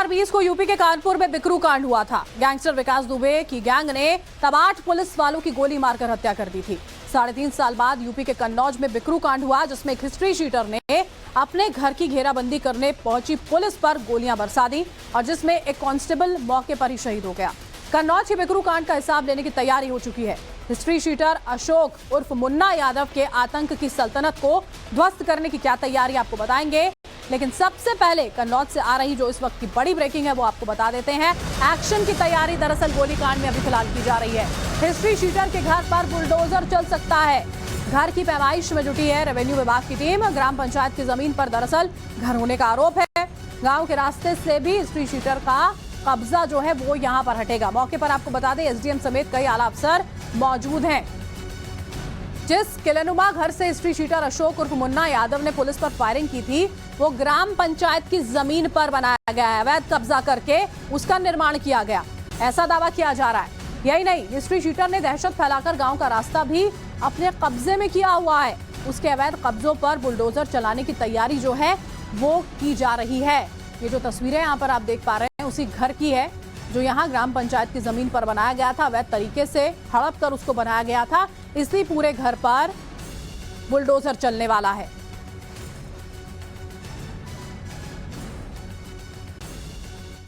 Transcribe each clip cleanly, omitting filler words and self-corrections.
2020 को यूपी के कानपुर में बिकरू कांड हुआ था। गैंगस्टर विकास दुबे की गैंग ने तब 8 पुलिस वालों की गोली मारकर हत्या कर दी थी। 3.5 साल बाद यूपी के कन्नौज में बिकरू कांड हुआ, जिसमें एक हिस्ट्री शीटर ने अपने घर की घेराबंदी करने पहुंची पुलिस पर गोलियां बरसा दी और जिसमें एक कांस्टेबल मौके पर ही शहीद हो गया। कन्नौज के बिकरू कांड का हिसाब लेने की तैयारी हो चुकी है। हिस्ट्री शीटर अशोक उर्फ मुन्ना यादव के आतंक की सल्तनत को ध्वस्त करने की क्या तैयारी आपको बताएंगे, लेकिन सबसे पहले कन्नौज से आ रही जो इस वक्त की बड़ी ब्रेकिंग है वो आपको बता देते हैं। एक्शन की तैयारी दरअसल गोलीकांड में अभी फिलहाल की जा रही है। हिस्ट्री शीटर के घर पर बुलडोजर चल सकता है। घर की पैमाइश में जुटी है रेवेन्यू विभाग की टीम। ग्राम पंचायत की जमीन पर दरअसल घर होने का आरोप है। गांव के रास्ते से भी हिस्ट्री शीटर का कब्जा जो है वो यहां पर हटेगा। मौके पर आपको बता दें एसडीएम समेत कई आला अफसर मौजूद हैं। जिस किलेनुमा घर से हिस्ट्री शीटर अशोक उर्फ मुन्ना यादव ने पुलिस पर फायरिंग की थी वो ग्राम पंचायत की जमीन पर बनाया गया है। अवैध कब्जा करके उसका निर्माण किया गया, ऐसा दावा किया जा रहा है। यही नहीं, हिस्ट्री शीटर ने दहशत फैलाकर गांव का रास्ता भी अपने कब्जे में किया हुआ है। उसके अवैध कब्जों पर बुलडोजर चलाने की तैयारी जो है वो की जा रही है। ये जो तस्वीरें यहाँ पर आप देख पा रहे हैं उसी घर की है जो यहाँ ग्राम पंचायत की जमीन पर बनाया गया था। अवैध तरीके से हड़प कर उसको बनाया गया था। इसी पूरे घर पर बुलडोजर चलने वाला है।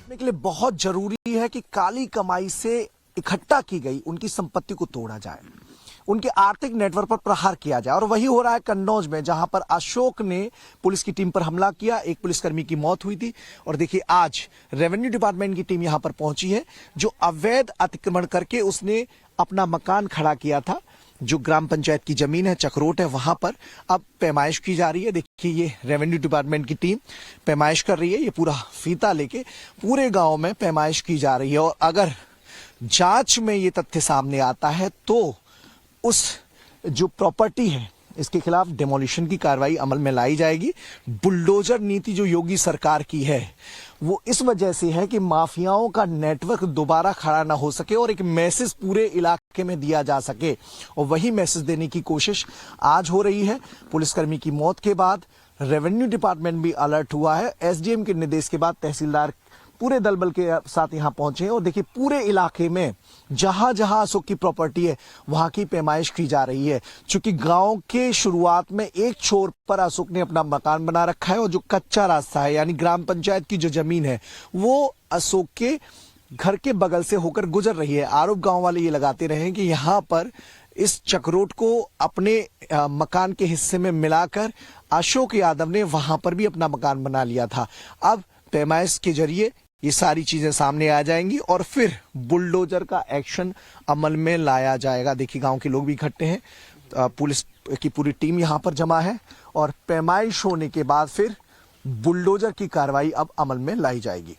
के लिए बहुत जरूरी है कि काली कमाई से इकट्ठा की गई उनकी संपत्ति को तोड़ा जाए, उनके आर्थिक नेटवर्क पर प्रहार किया जाए। और वही हो रहा है कन्नौज में, जहां पर अशोक ने पुलिस की टीम पर हमला किया, एक पुलिसकर्मी की मौत हुई थी। और देखिए आज रेवेन्यू डिपार्टमेंट की टीम यहां पर पहुंची है। जो अवैध अतिक्रमण करके उसने अपना मकान खड़ा किया था, जो ग्राम पंचायत की जमीन है, चक्रोट है, वहां पर अब पैमाइश की जा रही है। देखिए ये रेवेन्यू डिपार्टमेंट की टीम पैमाइश कर रही है। ये पूरा फीता लेके पूरे गांव में पैमाइश की जा रही है। और अगर जांच में ये तथ्य सामने आता है तो उस जो प्रॉपर्टी है इसके खिलाफ डेमोलिशन की कार्रवाई अमल में लाई जाएगी। बुलडोजर नीति जो योगी सरकार की है वो इस वजह से है कि माफियाओं का नेटवर्क दोबारा खड़ा ना हो सके और एक मैसेज पूरे इलाके में दिया जा सके। और वही मैसेज देने की कोशिश आज हो रही है। पुलिसकर्मी की मौत के बाद रेवेन्यू डिपार्टमेंट भी अलर्ट हुआ है। एसडीएम के निर्देश के बाद तहसीलदार पूरे दल बल के साथ यहां पहुंचे हैं। और देखिए पूरे इलाके में जहां जहां अशोक की प्रॉपर्टी है वहां की पैमाइश की जा रही है। चूंकि गांव के शुरुआत में एक छोर पर अशोक ने अपना मकान बना रखा है और जो कच्चा रास्ता है यानी ग्राम पंचायत की जो जमीन है वो अशोक के घर के बगल से होकर गुजर रही है। आरोप गांव वाले ये लगाते रहे कि यहाँ पर इस चक्रोट को अपने मकान के हिस्से में मिलाकर अशोक यादव ने वहां पर भी अपना मकान बना लिया था। अब पैमाइश के जरिए ये सारी चीजें सामने आ जाएंगी और फिर बुलडोजर का एक्शन अमल में लाया जाएगा। देखिए गांव के लोग भी इकट्ठे हैं, पुलिस की पूरी टीम यहां पर जमा है और पैमाइश होने के बाद फिर बुलडोजर की कार्रवाई अब अमल में लाई जाएगी।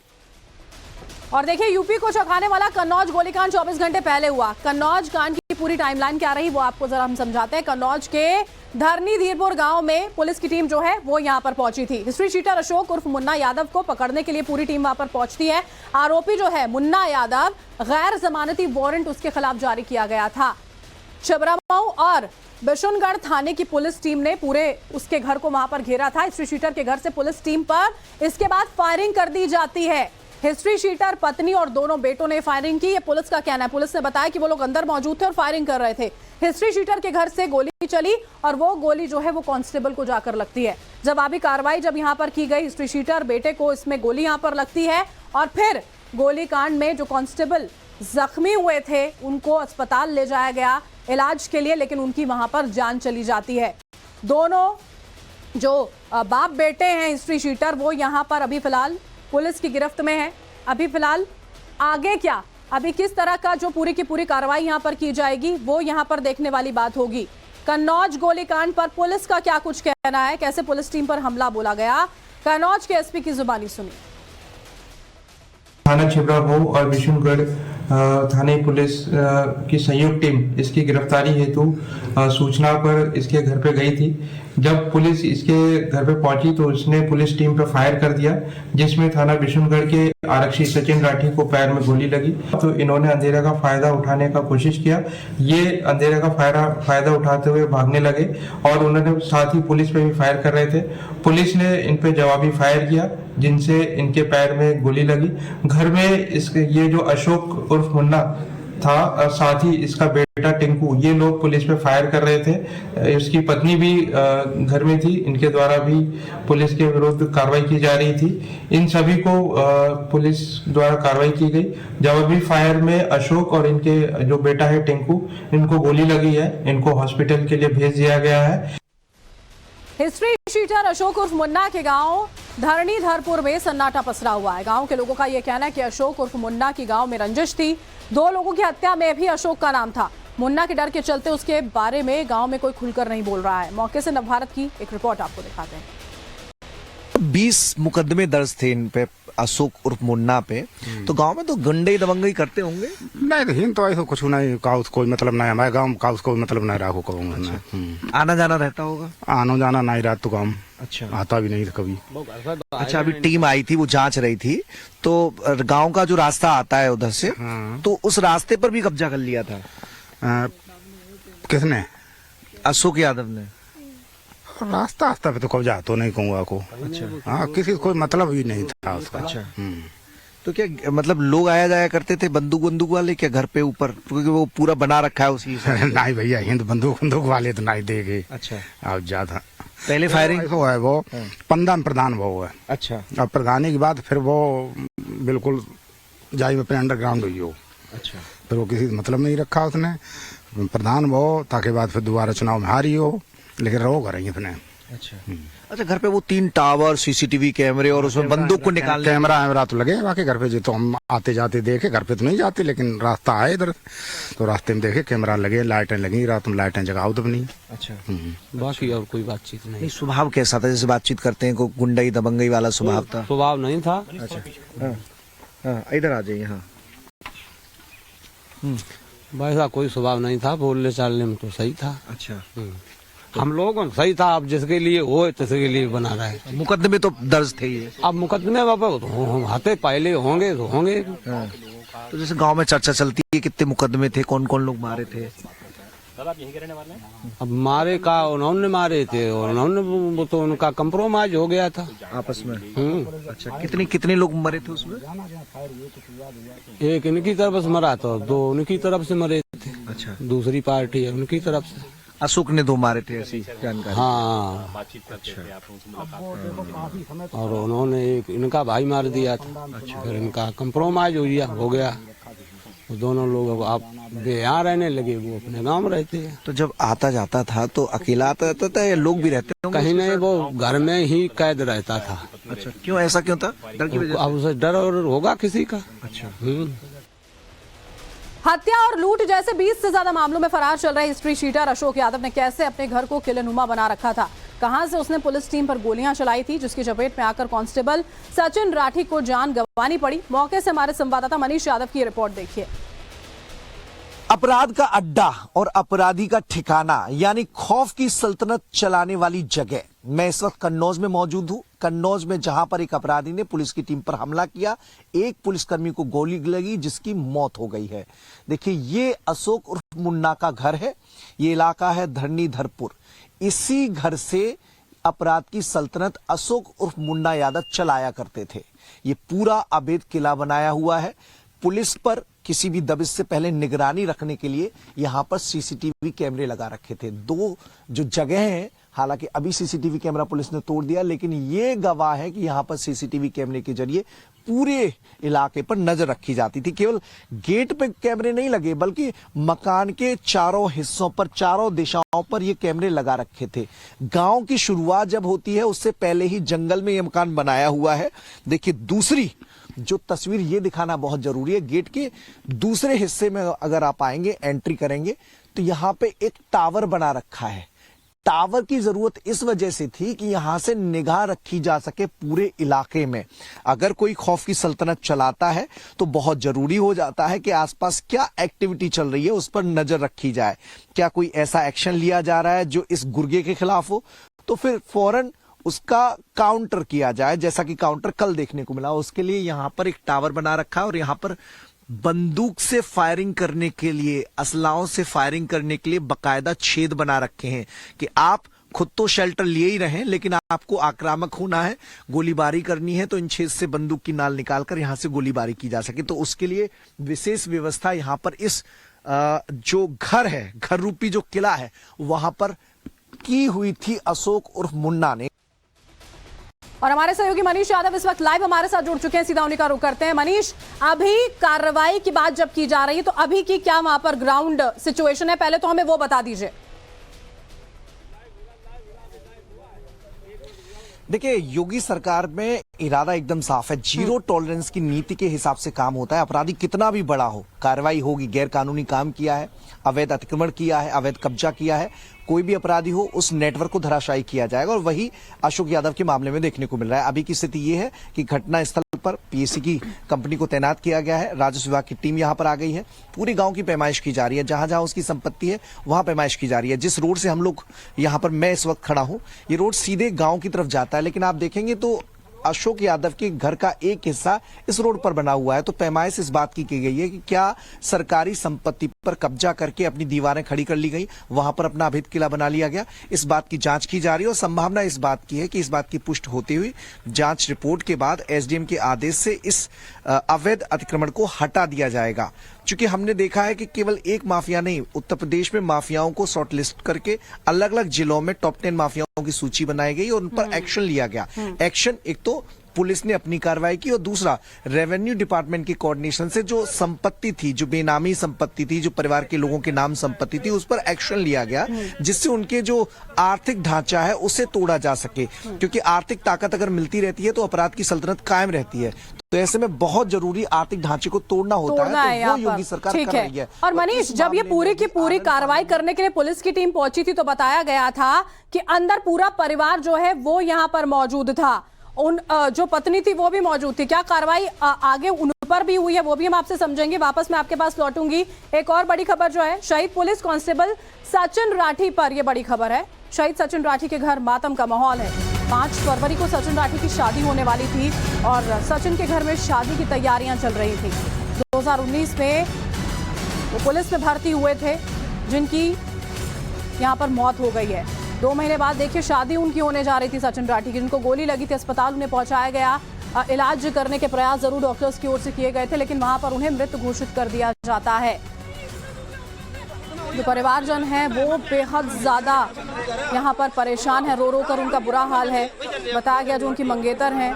और देखिए यूपी को चौंकाने वाला कन्नौज गोलीकांड 24 घंटे पहले हुआ। कन्नौज कांड की पूरी टाइमलाइन क्या रही वो आपको जरा हम समझाते हैं। कन्नौज के धरनी धीरपुर गांव में पुलिस की टीम जो है वो यहां पर पहुंची थी। हिस्ट्री शीटर अशोक उर्फ मुन्ना यादव को पकड़ने के लिए पूरी टीम वहां पर पहुंचती है। आरोपी जो है मुन्ना यादव, गैर जमानती वारंट उसके खिलाफ जारी किया गया था। छिबरामऊ और बिशुनगढ़ थाने की पुलिस टीम ने पूरे उसके घर को वहां पर घेरा था। हिस्ट्री शीटर के घर से पुलिस टीम पर इसके बाद फायरिंग कर दी जाती है। हिस्ट्री शीटर, पत्नी और दोनों बेटों ने फायरिंग की, ये पुलिस का कहना है। पुलिस ने बताया कि वो लोग अंदर मौजूद थे और फायरिंग कर रहे थे। हिस्ट्री शीटर के घर से गोली चली और वो गोली जो है वो कांस्टेबल को जाकर लगती है। जवाबी कार्रवाई जब यहां पर की गई, हिस्ट्री शीटर बेटे को इसमें गोली यहां पर लगती है और फिर गोलीकांड में जो कांस्टेबल जख्मी हुए थे उनको अस्पताल ले जाया गया इलाज के लिए, लेकिन उनकी वहां पर जान चली जाती है। दोनों जो बाप बेटे हैं हिस्ट्री शीटर वो यहां पर अभी फिलहाल पुलिस की गिरफ्त में है। अभी फिलहाल आगे क्या, अभी किस तरह का जो पूरी की पूरी कार्रवाई यहां पर की जाएगी वो यहां पर देखने वाली बात होगी। कन्नौज गोलीकांड पर पुलिस का क्या कुछ कहना है, कैसे पुलिस टीम पर हमला बोला गया, कन्नौज के एसपी की जुबानी सुनिए। थाना छिबरामऊ और बिशुनगढ़ थाने पुलिस की संयुक्त टीम इसकी गिरफ्तारी हेतु सूचना पर इसके घर पे गई थी। जब पुलिस इसके घर पे पहुंची तो उसने पुलिस टीम पे फायर कर दिया, जिसमें थाना बिशुनगढ़ के आरक्षी सचिन राठी को पैर में गोली लगी। तो इन्होंने अंधेरे का फायदा उठाने का कोशिश किया। ये अंधेरे का फायदा उठाते हुए भागने लगे और उन्होंने साथ ही पुलिस पे भी फायर कर रहे थे। पुलिस ने इन पे जवाबी फायर किया, जिनसे इनके पैर में गोली लगी। घर में इसके ये जो अशोक उर्फ मुन्ना था, साथ ही इसका बेटा टिंकू, ये लोग पुलिस पे फायर कर रहे थे। इसकी पत्नी भी घर में थी। इनके द्वारा भी पुलिस के विरुद्ध कार्रवाई की जा रही थी। इन सभी को पुलिस द्वारा कार्रवाई की गई। जवाबी फायर में अशोक और इनके जो बेटा है टिंकू, इनको गोली लगी है। इनको हॉस्पिटल के लिए भेज दिया गया है। हिस्ट्री शीटर अशोक उर्फ मुन्ना के गांव धरणीधरपुर में सन्नाटा पसरा हुआ है। गांव के लोगों का यह कहना है कि अशोक उर्फ मुन्ना की गांव में रंजिश थी। 2 लोगों की हत्या में भी अशोक का नाम था। मुन्ना के डर के चलते उसके बारे में गांव में कोई खुलकर नहीं बोल रहा है। मौके से नवभारत की एक रिपोर्ट आपको दिखाते हैं। 20 मुकदमे दर्ज थे इन पे, अशोक उर्फ मुन्ना पे। तो गांव में तो गंडे दबंगई करते होंगे? नहीं तो ऐसा कुछ नहीं का, कोई मतलब नहीं। हमारे गांव का उसको मतलब नहीं रहा कहूँगा। आना जाना रहता होगा? आना जाना नहीं रहा तो काम। अच्छा, आता भी नहीं था कभी। अच्छा, अभी टीम आई थी, वो जांच रही थी, तो गांव का जो रास्ता आता है उधर से, तो उस रास्ते पर भी कब्जा कर लिया था। किसने? अशोक यादव ने। रास्ता पे तो कब्जा तो नहीं कहूँगा को। अच्छा, हाँ, किसी को कोई मतलब ही नहीं था उसका। अच्छा, तो क्या मतलब लोग आया जाया करते थे बंदूक वाले क्या घर पे ऊपर, क्योंकि वो पूरा बना रखा है उसी से? नहीं भैया, हिंद बंदूक वाले तो नहीं देंगे। अच्छा, अब ज्यादा पहले फायरिंग है वो 15 में प्रधान वो है। अच्छा, अब प्रधानी के बाद फिर वो बिल्कुल जाई में अपने अंडरग्राउंड हुई हो। अच्छा, फिर वो किसी मतलब नहीं रखा उसने, प्रधान वो, ताकि बाद फिर दोबारा चुनाव में हारी हो, लेकिन रो करेंगे अपने। अच्छा, अच्छा, घर पे वो 3 टावर, सीसीटीवी कैमरे और उसमें बंदूक को निकालने कैमरा तो लगे बाकी घर पे। जो तो हम आते जाते देखे, घर पे तो नहीं जाते, लेकिन रास्ता आए इधर तो रास्ते में देखे कैमरा लगे, लाइटें लगी। रात में लाइटें जगाओ तो नहीं। अच्छा, बाकी और कोई बातचीत नहीं। स्वभाव कैसा था? जैसे बातचीत करते हैं, कोई गुंडई दबंगई वाला स्वभाव था? स्वभाव नहीं था। अच्छा, हाँ, इधर आ जाइए। हाँ, वैसा कोई स्वभाव नहीं था, बोलने चालने में तो सही था। अच्छा, हम लोगों को सही था। अब जिसके लिए हो तिसके लिए बना रहा है। मुकदमे तो दर्ज थे ये। अब मुकदमे हाथे पहले होंगे तो होंगे। तो जैसे गांव में चर्चा चलती है, कितने मुकदमे थे, कौन कौन लोग मारे थे? अब मारे का उन्होंने मारे थे, और उन्होंने वो तो उनका कंप्रोमाइज हो गया था आपस में। अच्छा, कितने लोग मरे थे उसमें? एक इनकी तरफ से मरा तो 2 उनकी तरफ से मरे थे। अच्छा, दूसरी पार्टी है उनकी तरफ से। अशोक ने 2 मारे थे, ऐसी जानकारी? हाँ, और उन्होंने एक इनका भाई मार दिया था। अच्छा, फिर इनका कंप्रोमाइज हो गया। वो दोनों लोग आप यहाँ रहने लगे, वो अपने गांव में रहते हैं। तो जब आता जाता था तो अकेला आता रहता था या लोग भी रहते होंगे? कहीं नहीं, वो घर में ही कैद रहता था। अच्छा, क्यों, ऐसा क्यों था? डर की वजह से? अब उसे डर और होगा किसी का। अच्छा, हत्या और लूट जैसे 20 से ज्यादा मामलों में फरार चल रहे हिस्ट्री शीटर अशोक यादव ने कैसे अपने घर को किलेनुमा बना रखा था, कहां से उसने पुलिस टीम पर गोलियां चलाई थी, जिसकी चपेट में आकर कांस्टेबल सचिन राठी को जान गंवानी पड़ी। मौके से हमारे संवाददाता मनीष यादव की रिपोर्ट देखिए। अपराध का अड्डा और अपराधी का ठिकाना, यानी खौफ की सल्तनत चलाने वाली जगह। मैं इस वक्त कन्नौज में मौजूद हूं। कन्नौज में जहां पर एक अपराधी ने पुलिस की टीम पर हमला किया, एक पुलिसकर्मी को गोली लगी, जिसकी मौत हो गई है। देखिए, ये अशोक उर्फ मुन्ना का घर है। ये इलाका है धरणीधरपुर। इसी घर से अपराध की सल्तनत अशोक उर्फ मुन्ना यादव चलाया करते थे। ये पूरा अवैध किला बनाया हुआ है। पुलिस पर किसी भी दबिश से पहले निगरानी रखने के लिए यहां पर सीसीटीवी कैमरे लगा रखे थे। 2 जो जगह हैं, हालांकि अभी सीसीटीवी कैमरा पुलिस ने तोड़ दिया, लेकिन ये गवाह है कि यहां पर सीसीटीवी कैमरे के जरिए पूरे इलाके पर नजर रखी जाती थी। केवल गेट पे कैमरे नहीं लगे, बल्कि मकान के चारों हिस्सों पर, चारों दिशाओं पर ये कैमरे लगा रखे थे। गांव की शुरुआत जब होती है, उससे पहले ही जंगल में ये मकान बनाया हुआ है। देखिए, दूसरी जो तस्वीर ये दिखाना बहुत जरूरी है। गेट के दूसरे हिस्से में अगर आप आएंगे, एंट्री करेंगे, तो यहां पे एक टावर बना रखा है। टावर की जरूरत इस वजह से थी कि यहां से निगाह रखी जा सके पूरे इलाके में। अगर कोई खौफ की सल्तनत चलाता है तो बहुत जरूरी हो जाता है कि आसपास क्या एक्टिविटी चल रही है उस पर नजर रखी जाए। क्या कोई ऐसा एक्शन लिया जा रहा है जो इस गुर्गे के खिलाफ हो, तो फिर फौरन उसका काउंटर किया जाए, जैसा कि काउंटर कल देखने को मिला। उसके लिए यहां पर एक टावर बना रखा है और यहां पर बंदूक से फायरिंग करने के लिए, असलाओं से फायरिंग करने के लिए बाकायदा छेद बना रखे हैं कि आप खुद तो शेल्टर लिए ही रहें, लेकिन आपको आक्रामक होना है, गोलीबारी करनी है, तो इन छेद से बंदूक की नाल निकालकर यहां से गोलीबारी की जा सके। तो उसके लिए विशेष व्यवस्था यहां पर इस जो घर है, घर रूपी जो किला है, वहां पर की हुई थी अशोक उर्फ मुन्ना ने। और हमारे सहयोगी मनीष यादव इस वक्त लाइव हमारे साथ जुड़ चुके हैं, सीधा उन्हीं का रुख करते हैं। मनीष, अभी कार्रवाई की बात जब की जा रही है तो अभी की क्या वहां पर ग्राउंड सिचुएशन है, पहले तो हमें वो बता दीजिए। देखिए, योगी सरकार में इरादा एकदम साफ है, जीरो टॉलरेंस की नीति के हिसाब से काम होता है। अपराधी कितना भी बड़ा हो, कार्रवाई होगी। गैर कानूनी काम किया है, अवैध अतिक्रमण किया है, अवैध कब्जा किया है, कोई भी अपराधी हो, उस नेटवर्क को धराशायी किया जाएगा। और वही अशोक यादव के मामले में देखने को मिल रहा है। अभी की स्थिति यह है कि घटना स्थल पर पीएसी की कंपनी को तैनात किया गया है, राजस्व विभाग की टीम यहां पर आ गई है, पूरे गांव की पैमाइश की जा रही है, जहां जहां उसकी संपत्ति है वहां पैमाइश की जा रही है। जिस रोड से हम लोग यहां पर, मैं इस वक्त खड़ा हूं, ये रोड सीधे गांव की तरफ जाता है, लेकिन आप देखेंगे तो अशोक यादव के घर का एक हिस्सा इस रोड पर बना हुआ है। तो पैमाइश इस बात की गई है कि क्या सरकारी संपत्ति पर कब्जा करके अपनी दीवारें खड़ी कर ली गई, वहां पर अपना अवैध किला बना लिया गया। इस बात की जांच की जा रही है और संभावना इस बात की है कि इस बात की पुष्टि होते हुए जांच रिपोर्ट के बाद एसडीएम के आदेश से इस अवैध अतिक्रमण को हटा दिया जाएगा। चूंकि हमने देखा है कि केवल एक माफिया नहीं, उत्तर प्रदेश में माफियाओं को शॉर्टलिस्ट करके अलग अलग जिलों में टॉप 10 माफियाओं की सूची बनाई गई और उन पर एक्शन लिया गया। एक्शन एक तो पुलिस ने अपनी कार्रवाई की और दूसरा रेवेन्यू डिपार्टमेंट की कोऑर्डिनेशन से जो संपत्ति थी, जो बेनामी संपत्ति थी, जो परिवार के लोगों के नाम संपत्ति थी, उस पर एक्शन लिया गया, जिससे उनके जो आर्थिक ढांचा है उसे तोड़ा जा सके। क्योंकि आर्थिक ताकत अगर मिलती रहती है तो अपराध की सल्तनत कायम रहती है। तो ऐसे में बहुत जरूरी आर्थिक ढांचे को तोड़ना होता है, तो वो योगी सरकार कर रही है। और मनीष, जब ये पूरी की पूरी कार्रवाई करने के लिए पुलिस की टीम पहुंची थी तो बताया गया था कि अंदर पूरा परिवार जो है वो यहाँ पर मौजूद था, उन जो पत्नी थी वो भी मौजूद थी। क्या कार्रवाई आगे उन पर भी हुई है, वो भी हम आपसे समझेंगे। वापस मैं आपके पास लौटूंगी। एक और बड़ी खबर जो है, शहीद पुलिस कांस्टेबल सचिन राठी पर यह बड़ी खबर है। शहीद सचिन राठी के घर मातम का माहौल है। 5 फरवरी को सचिन राठी की शादी होने वाली थी और सचिन के घर में शादी की तैयारियां चल रही थी। 2019 में वो पुलिस में भर्ती हुए थे, जिनकी यहां पर मौत हो गई है। 2 महीने बाद देखिए शादी उनकी होने जा रही थी सचिन राठी की, जिनको गोली लगी थी। अस्पताल उन्हें पहुंचाया गया, इलाज करने के प्रयास जरूर डॉक्टर्स की ओर से किए गए थे, लेकिन वहां पर उन्हें मृत घोषित कर दिया जाता है। जो परिवारजन हैं वो बेहद ज्यादा यहाँ पर परेशान है, रो रो कर उनका बुरा हाल है। बताया गया जो उनकी मंगेतर हैं,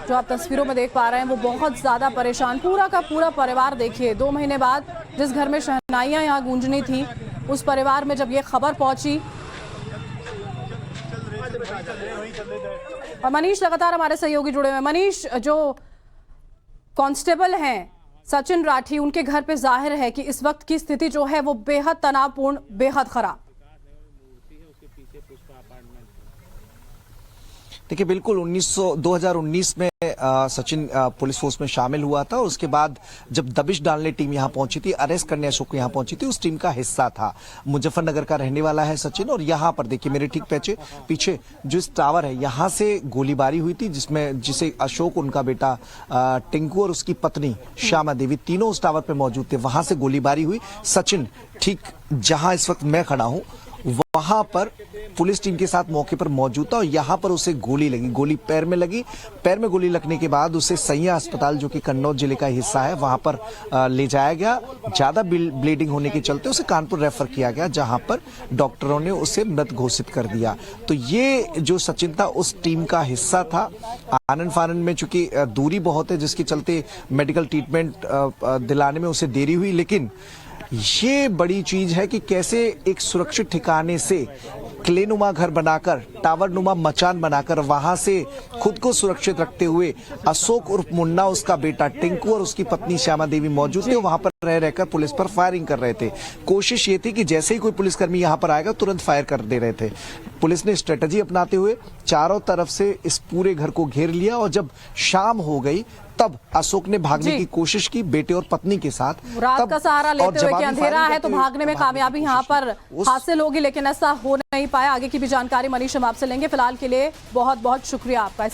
जो आप तस्वीरों में देख पा रहे हैं, वो बहुत ज्यादा परेशान। पूरा का पूरा परिवार देखिए, 2 महीने बाद जिस घर में शहनाइयां यहाँ गूंजनी थी, उस परिवार में जब ये खबर पहुंची। और मनीष लगातार हमारे सहयोगी जुड़े हुए हैं। मनीष, जो कांस्टेबल हैं सचिन राठी, उनके घर पे जाहिर है कि इस वक्त की स्थिति जो है वो बेहद तनावपूर्ण, बेहद खराब। देखिए, बिल्कुल 2019 में सचिन पुलिस फोर्स में शामिल हुआ था और उसके बाद जब दबिश डालने टीम यहां पहुंची थी, अरेस्ट करने अशोक को यहां पहुंची थी, उस टीम का हिस्सा था। मुजफ्फरनगर का रहने वाला है सचिन। और यहां पर देखिए मेरे ठीक पीछे जो इस टावर है, यहां से गोलीबारी हुई थी, जिसे अशोक, उनका बेटा टिंकू और उसकी पत्नी श्यामा देवी, तीनों उस टावर पर मौजूद थे। वहां से गोलीबारी हुई। सचिन ठीक जहां इस वक्त मैं खड़ा हूं वहां पर पुलिस टीम के साथ मौके पर मौजूद था और यहां पर उसे गोली लगी, गोली पैर में लगी। पैर में गोली लगने के बाद उसे सैया अस्पताल, जो कि कन्नौज जिले का हिस्सा है, वहां पर ले जाया गया। ज्यादा ब्लीडिंग होने के चलते उसे कानपुर रेफर किया गया, जहां पर डॉक्टरों ने उसे मृत घोषित कर दिया। तो ये जो सचिन था उस टीम का हिस्सा था। आनंद फानंद में चूंकि दूरी बहुत है, जिसके चलते मेडिकल ट्रीटमेंट दिलाने में उसे देरी हुई, लेकिन ये बड़ी चीज है कि कैसे एक सुरक्षित ठिकाने से क्लेनुमा घर बनाकर, टावर नुमा मचान बनाकर, वहां से खुद को सुरक्षित रखते हुए अशोक उर्फ मुन्ना, उसका बेटा टिंकू और उसकी पत्नी श्यामा देवी मौजूद थे। वहां पर रहकर पुलिस पर फायरिंग कर रहे थे। कोशिश ये थी कि जैसे ही कोई पुलिसकर्मी यहां पर आएगा तुरंत फायर कर दे रहे थे। पुलिस ने स्ट्रेटजी अपनाते हुए चारों तरफ से इस पूरे घर को घेर लिया और जब शाम हो गई तब अशोक ने भागने जी। की कोशिश की बेटे और पत्नी के साथ। रात तब का सहारा और लेते हुए कि जवाबी अंधेरा फायरिंग है तो करते हुए भागने में भागने की कामयाबी यहाँ कोशिश पर की। उस हासिल होगी, लेकिन ऐसा हो नहीं पाया। आगे की भी जानकारी मनीष हम आपसे लेंगे। फिलहाल के लिए बहुत बहुत शुक्रिया आपका।